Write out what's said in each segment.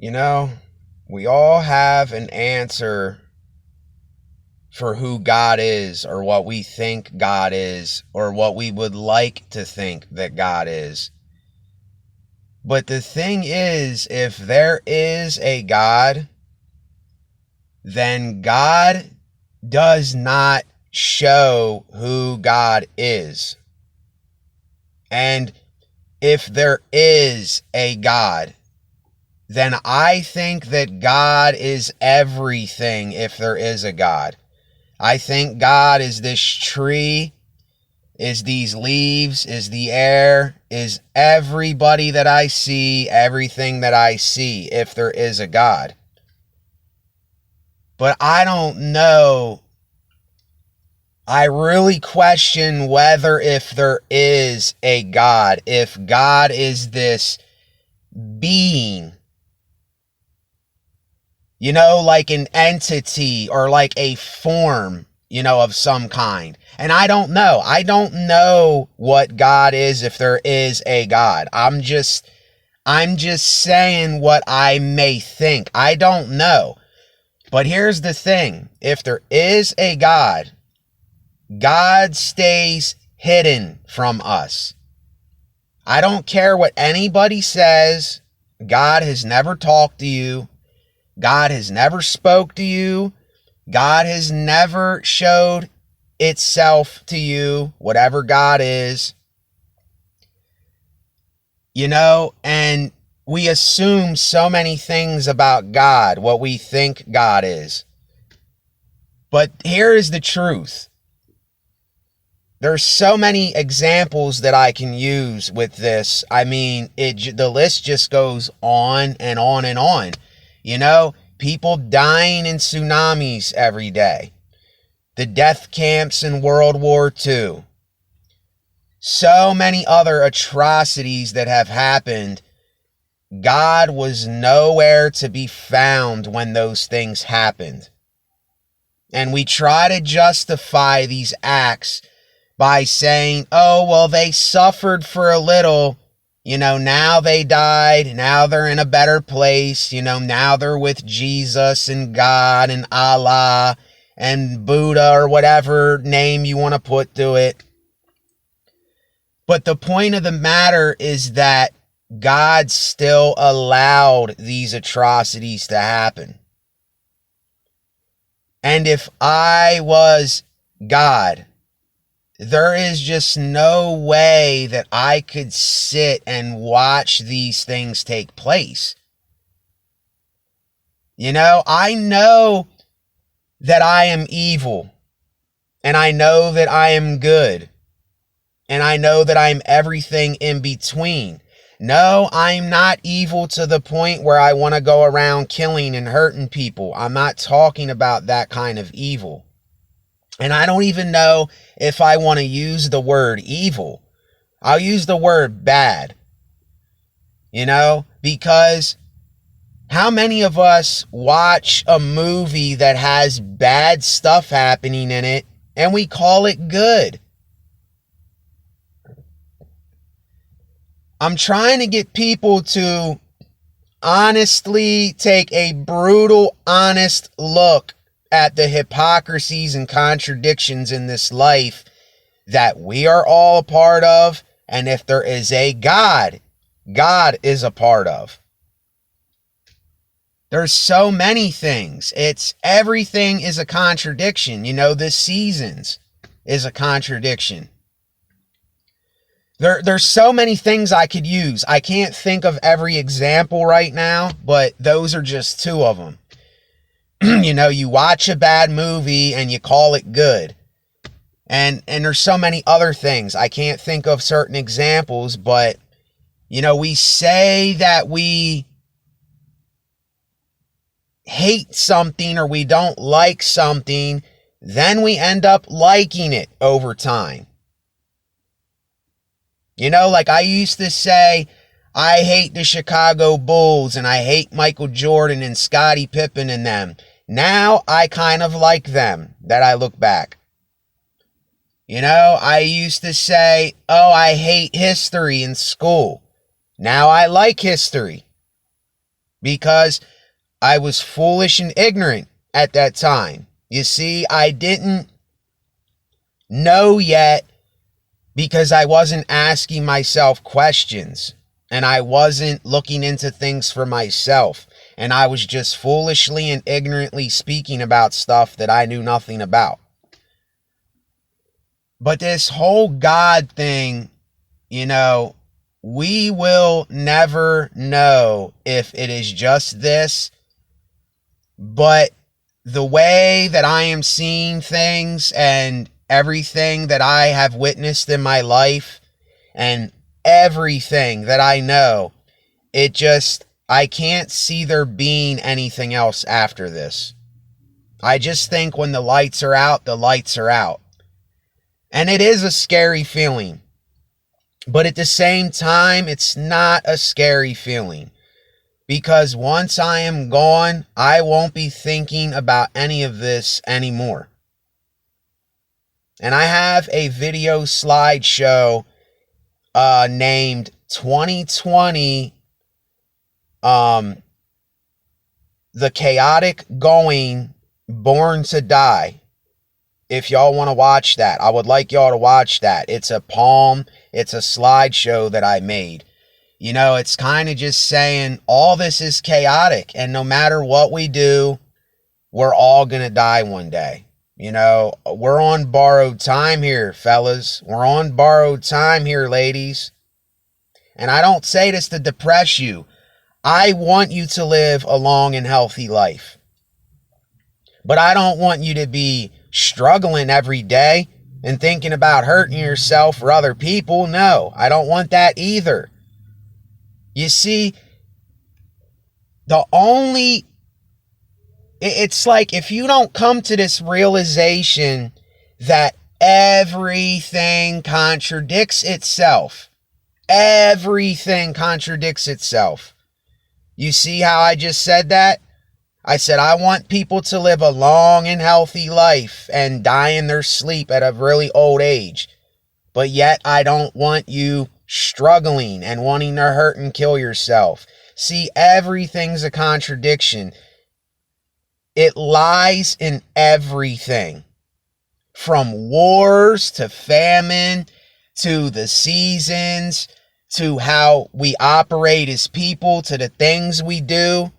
You know, we all have an answer for who God is, or what we think God is, or what we would like to think that God is. But the thing is, if there is a God, then God does not show who God is. And if there is a God, then I think that God is everything if there is a God. I think God is this tree, is these leaves, is the air, is everybody that I see, everything that I see, if there is a God. But I don't know. I really question whether if there is a God, if God is this being, like an entity or like a form, of some kind. And I don't know. I don't know what God is, if there is a God. I'm just saying what I may think. I don't know. But here's the thing. If there is a God, God stays hidden from us. I don't care what anybody says. God has never talked to you. God has never spoke to you. God has never showed itself to you, whatever God is. And we assume so many things about God, what we think God is. But here is the truth. There's so many examples that I can use with this. I mean, the list just goes on and on and on. People dying in tsunamis every day. The death camps in World War II. So many other atrocities that have happened. God was nowhere to be found when those things happened. And we try to justify these acts by saying, oh, well, they suffered for a little. Now they died. Now they're in a better place. Now they're with Jesus and God and Allah and Buddha, or whatever name you want to put to it. But the point of the matter is that God still allowed these atrocities to happen. And if I was God, there is just no way that I could sit and watch these things take place. I know that I am evil, and I know that I am good, and I know that I'm everything in between. No, I'm not evil to the point where I want to go around killing and hurting people. I'm not talking about that kind of evil. And I don't even know if I want to use the word evil. I'll use the word bad. Because how many of us watch a movie that has bad stuff happening in it and we call it good? I'm trying to get people to honestly take a brutal, honest look at the hypocrisies and contradictions in this life that we are all a part of, and if there is a God, God is a part of. There's so many things. Everything is a contradiction. The seasons is a contradiction. There's so many things I could use. I can't think of every example right now, but those are just two of them. You watch a bad movie and you call it good. And there's so many other things. I can't think of certain examples, but, we say that we hate something or we don't like something, then we end up liking it over time. Like I used to say, I hate the Chicago Bulls and I hate Michael Jordan and Scottie Pippen and them. Now I kind of like them, that I look back. I used to say, oh, I hate history in school. Now I like history. because I was foolish and ignorant at that time. You see, I didn't know yet because I wasn't asking myself questions and I wasn't looking into things for myself. And I was just foolishly and ignorantly speaking about stuff that I knew nothing about. But this whole God thing, you know, we will never know if it is just this, but the way that I am seeing things and everything that I have witnessed in my life and everything that I know, I can't see there being anything else after this. I just think when the lights are out, the lights are out. And it is a scary feeling. But at the same time, it's not a scary feeling. Because once I am gone, I won't be thinking about any of this anymore. And I have a video slideshow named 2020 The Chaotic Going, Born to Die. If y'all want to watch that, I would like y'all to watch that. It's a poem. It's a slideshow that I made. You know, it's kind of just saying all this is chaotic. And no matter what we do, we're all going to die one day. You know, we're on borrowed time here, fellas. We're on borrowed time here, ladies. And I don't say this to depress you. I want you to live a long and healthy life. But I don't want you to be struggling every day and thinking about hurting yourself or other people. No, I don't want that either. You see, it's like if you don't come to this realization that everything contradicts itself. Everything contradicts itself. You see how I just said that? I said, I want people to live a long and healthy life and die in their sleep at a really old age. But yet I don't want you struggling and wanting to hurt and kill yourself. See, everything's a contradiction. It lies in everything. From wars to famine to the seasons to how we operate as people to the things we do.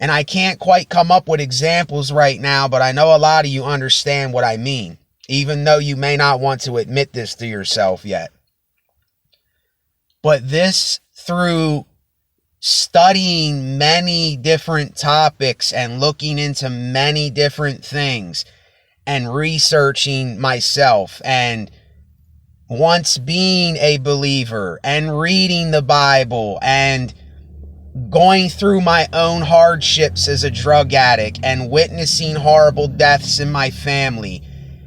And I can't quite come up with examples right now, but I know a lot of you understand what I mean, even though you may not want to admit this to yourself yet. But this, through studying many different topics and looking into many different things and researching myself and once being a believer and reading the Bible and going through my own hardships as a drug addict and witnessing horrible deaths in my family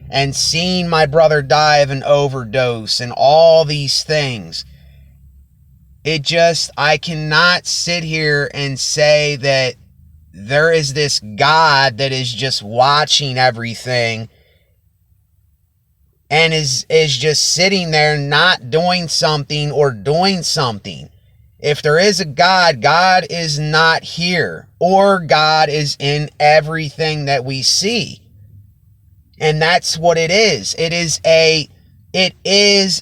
and seeing my brother die of an overdose and all these things, I cannot sit here and say that there is this God that is just watching everything and is just sitting there not doing something or doing something. If there is a God, God is not here, or God is in everything that we see. And that's what it is. It is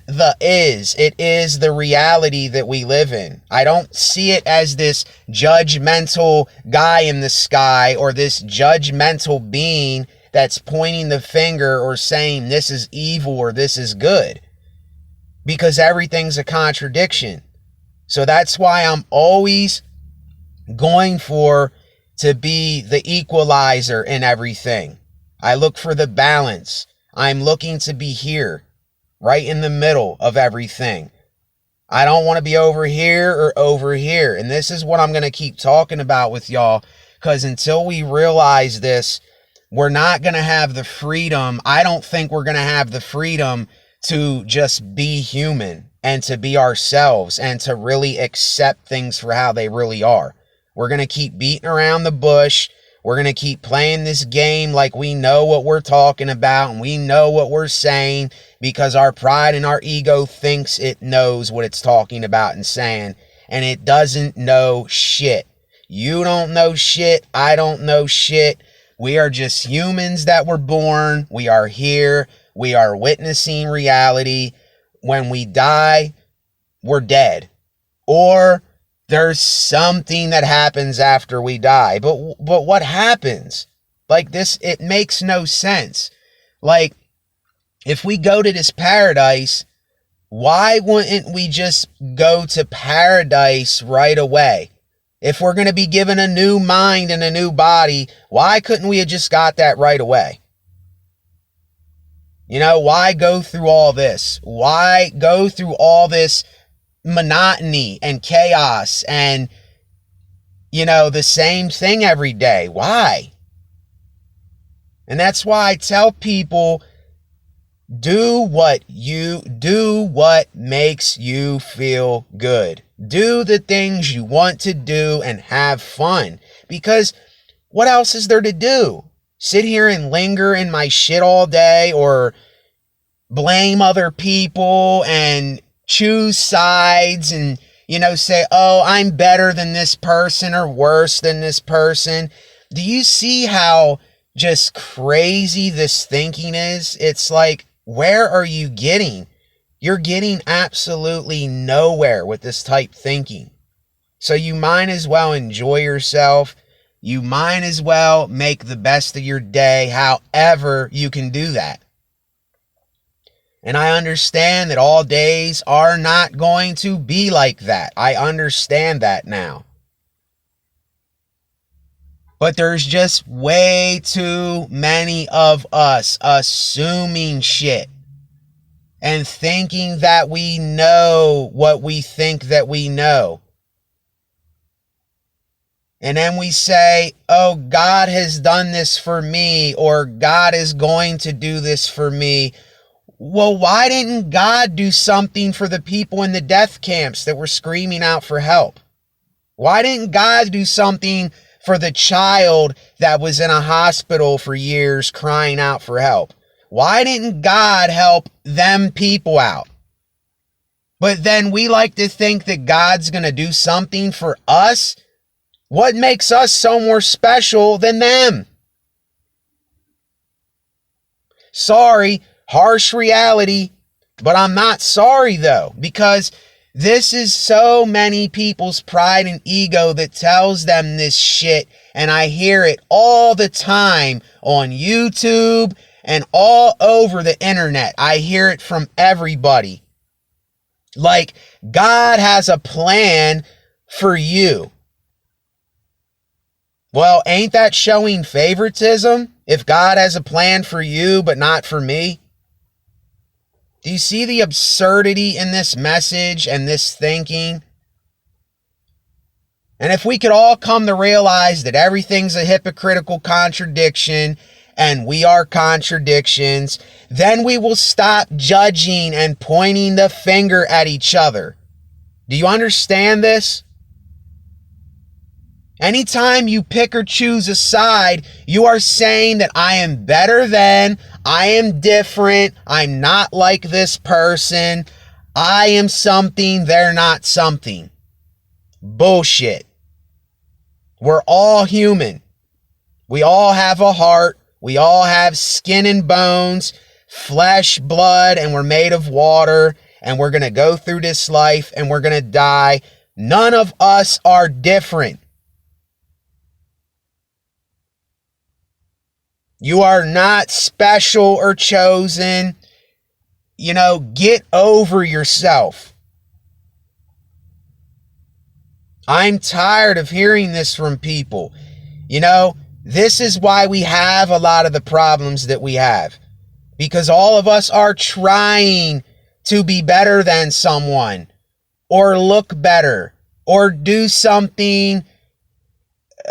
the reality that we live in. I don't see it as this judgmental guy in the sky or this judgmental being that's pointing the finger or saying this is evil or this is good. Because everything's a contradiction. So that's why I'm always going to be the equalizer in everything. I look for the balance. I'm looking to be here, right in the middle of everything. I don't want to be over here or over here. And this is what I'm going to keep talking about with y'all, because until we realize this, we're not going to have the freedom. I don't think we're going to have the freedom to just be human and to be ourselves and to really accept things for how they really are. We're going to keep beating around the bush. We're going to keep playing this game like we know what we're talking about and we know what we're saying because our pride and our ego thinks it knows what it's talking about and saying, and it doesn't know shit. You don't know shit. I don't know shit. We are just humans that were born. We are here. We are witnessing reality. When we die, we're dead. Or there's something that happens after we die. But what happens? Like this, it makes no sense. Like, if we go to this paradise, why wouldn't we just go to paradise right away? If we're going to be given a new mind and a new body, why couldn't we have just got that right away? You know, why go through all this? Why go through all this monotony and chaos and, you know, the same thing every day? Why? And that's why I tell people, do what makes you feel good. Do the things you want to do and have fun. Because what else is there to do? Sit here and linger in my shit all day, or blame other people and choose sides and, you know, say, oh, I'm better than this person or worse than this person. Do you see how just crazy this thinking is? It's like, where are you getting? You're getting absolutely nowhere with this type thinking. So you might as well enjoy yourself. You might as well make the best of your day, however you can do that. And I understand that all days are not going to be like that. I understand that now. But there's just way too many of us assuming shit and thinking that we know what we think that we know. And then we say, oh, God has done this for me, or God is going to do this for me. Well, why didn't God do something for the people in the death camps that were screaming out for help? Why didn't God do something for the child that was in a hospital for years crying out for help? Why didn't God help them people out? But then we like to think that God's going to do something for us. What makes us so more special than them? Sorry, harsh reality, but I'm not sorry though, because this is so many people's pride and ego that tells them this shit, and I hear it all the time on YouTube and all over the internet. I hear it from everybody. Like, God has a plan for you. Well, ain't that showing favoritism? If God has a plan for you, but not for me? Do you see the absurdity in this message and this thinking? And if we could all come to realize that everything's a hypocritical contradiction and we are contradictions, then we will stop judging and pointing the finger at each other. Do you understand this? Anytime you pick or choose a side, you are saying that I am better than, I am different, I'm not like this person, I am something, they're not something. Bullshit. We're all human. We all have a heart. We all have skin and bones, flesh, blood, and we're made of water, and we're going to go through this life and we're going to die. None of us are different. You are not special or chosen. You know, get over yourself. I'm tired of hearing this from people. You know, this is why we have a lot of the problems that we have. Because all of us are trying to be better than someone, or look better, or do something.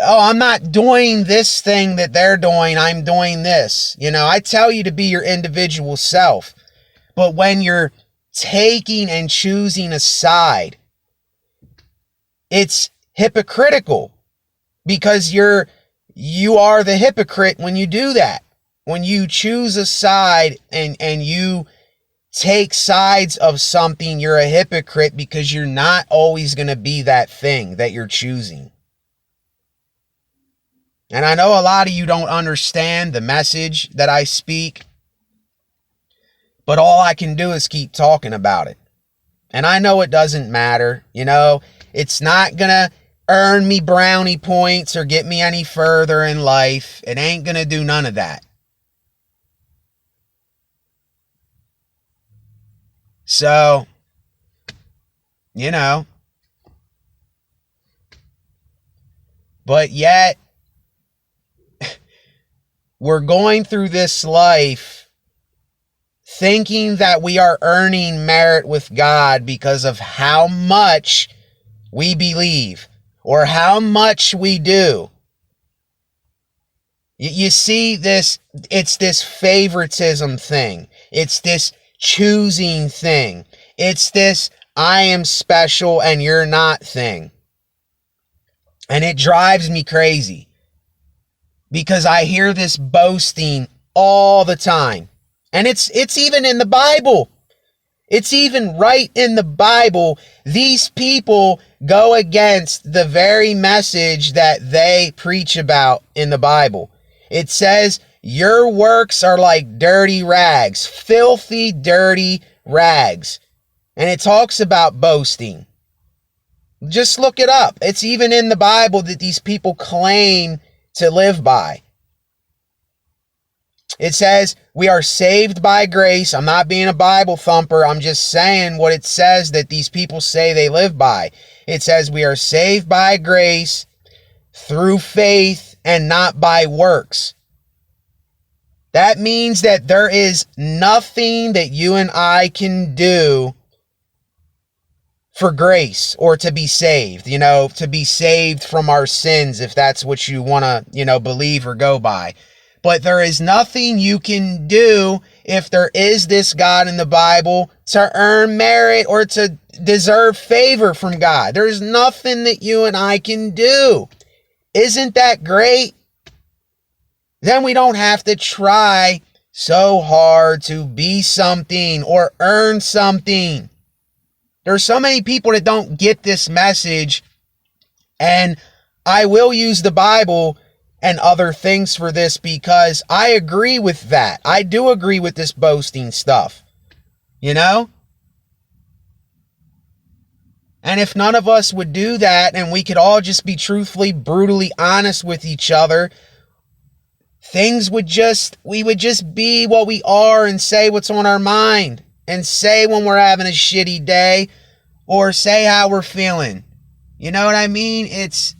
Oh, I'm not doing this thing that they're doing, I'm doing this. You know, I tell you to be your individual self. But when you're taking and choosing a side, it's hypocritical, because you are the hypocrite when you do that. When you choose a side and you take sides of something, you're a hypocrite, because you're not always going to be that thing that you're choosing. And I know a lot of you don't understand the message that I speak, but all I can do is keep talking about it. And I know it doesn't matter. You know, it's not going to earn me brownie points or get me any further in life. It ain't going to do none of that. So, you know, but yet we're going through this life thinking that we are earning merit with God because of how much we believe or how much we do. You see this, it's this favoritism thing. It's this choosing thing. It's this I am special and you're not thing. And it drives me crazy because I hear this boasting all the time. And it's even in the Bible. It's even right in the Bible. These people go against the very message that they preach about in the Bible. It says, your works are like dirty rags, filthy, dirty rags. And it talks about boasting. Just look it up. It's even in the Bible that these people claim to live by. It says, we are saved by grace. I'm not being a Bible thumper. I'm just saying what it says that these people say they live by. It says, we are saved by grace through faith and not by works. That means that there is nothing that you and I can do for grace or to be saved, to be saved from our sins, if that's what you want to, believe or go by. But there is nothing you can do if there is this God in the Bible to earn merit or to deserve favor from God. There's nothing that you and I can do. Isn't that great? Then we don't have to try so hard to be something or earn something. There's so many people that don't get this message, and I will use the Bible and other things for this because I agree with that. I do agree with this boasting stuff, And if none of us would do that and we could all just be truthfully, brutally honest with each other, we would just be what we are and say what's on our mind and say when we're having a shitty day or say how we're feeling. You know what I mean? It's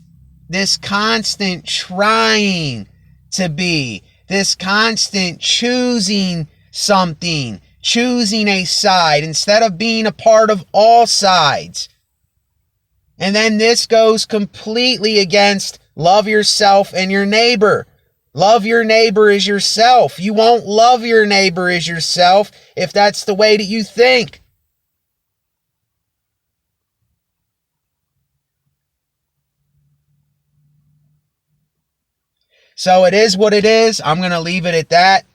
this constant trying to be, this constant choosing something, choosing a side instead of being a part of all sides. And then this goes completely against love yourself and your neighbor. Love your neighbor as yourself. You won't love your neighbor as yourself if that's the way that you think. So it is what it is. I'm going to leave it at that.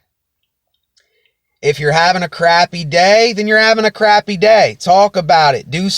If you're having a crappy day, then you're having a crappy day. Talk about it. Do